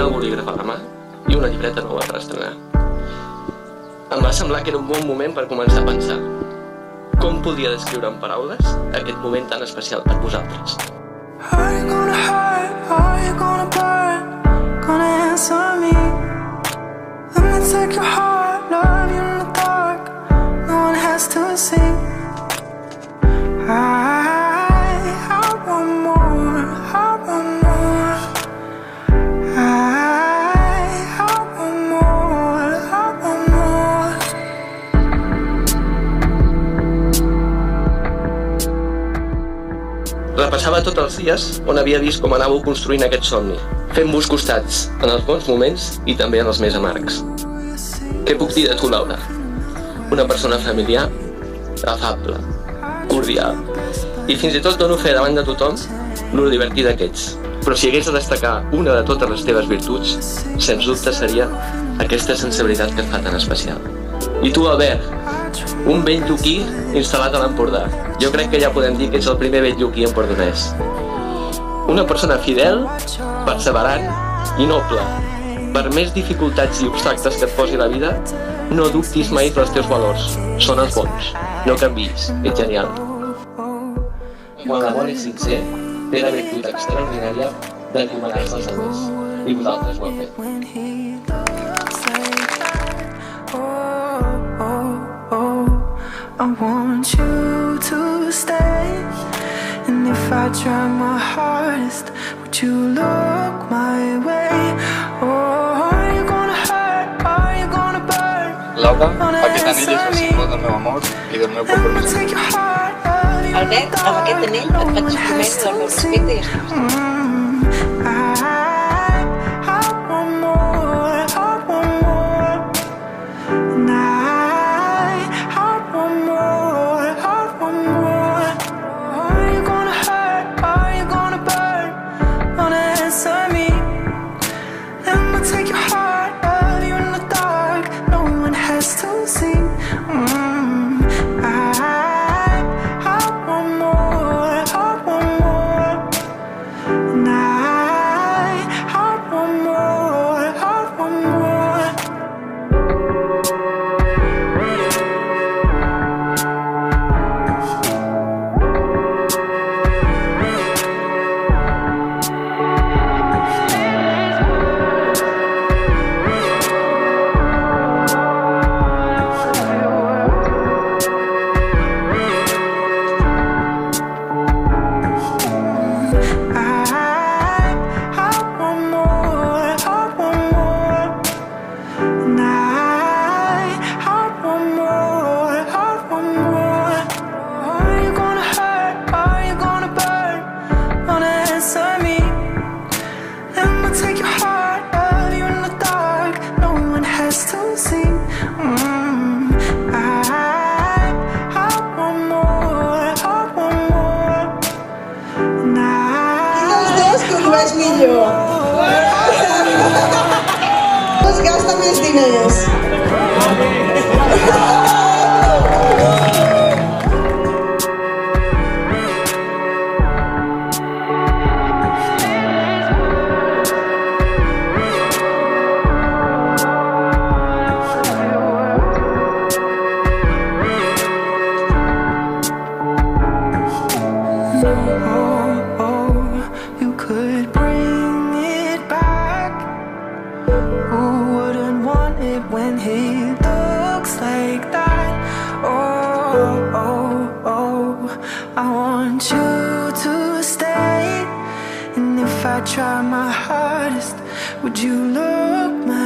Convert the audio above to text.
tenia el bolígraf a la mà i una llibreta nova per estrenar. Em va semblar que era un bon moment per començar a pensar com podria descriure en paraules aquest moment tan especial per vosaltres. Are you gonna hurt? Are you gonna burn? Gonna answer me? Let me take your heart, love you in the dark. No one has to see. I want more, I want more. I want more, I want more. Repassava tots els dies on havia vist com anàveu construint aquest somni, fent-vos costats en els bons moments i també en els més amargs. Què puc dir de tu, Laura? Una persona familiar, afable, cordial, i fins i tot dono fe davant de tothom lo divertida que ets. Però si hagués de destacar una de totes les teves virtuts, sens dubte seria aquesta sensibilitat que et fa tan especial. I tu, Albert, un vell lluquí instal·lat a l'Empordà. Jo crec que ja podem dir que ets el primer vell lluquí empordonès. Una persona fidel, perseverant i noble. Per més dificultats i obstacles que et posi la vida, no dubtis mai dels teus valors. Són els bons. No canviïs. Ets genial. Quan l'amor és sincer, té la virtut extraordinària d'encomanar-se als altres. I vosaltres ho heu fet. I want you to stay. And if I try my hardest, would you look my way? Oh, are you gonna hurt? Are you gonna burn? Laura, aquest anell és el símbol del meu amor i del meu compromís. Albert, amb aquest anell et faig promesa del meu respecte i estima. Es gasta més diners. When he looks like that, I want you to stay. And if I try my hardest, would you look my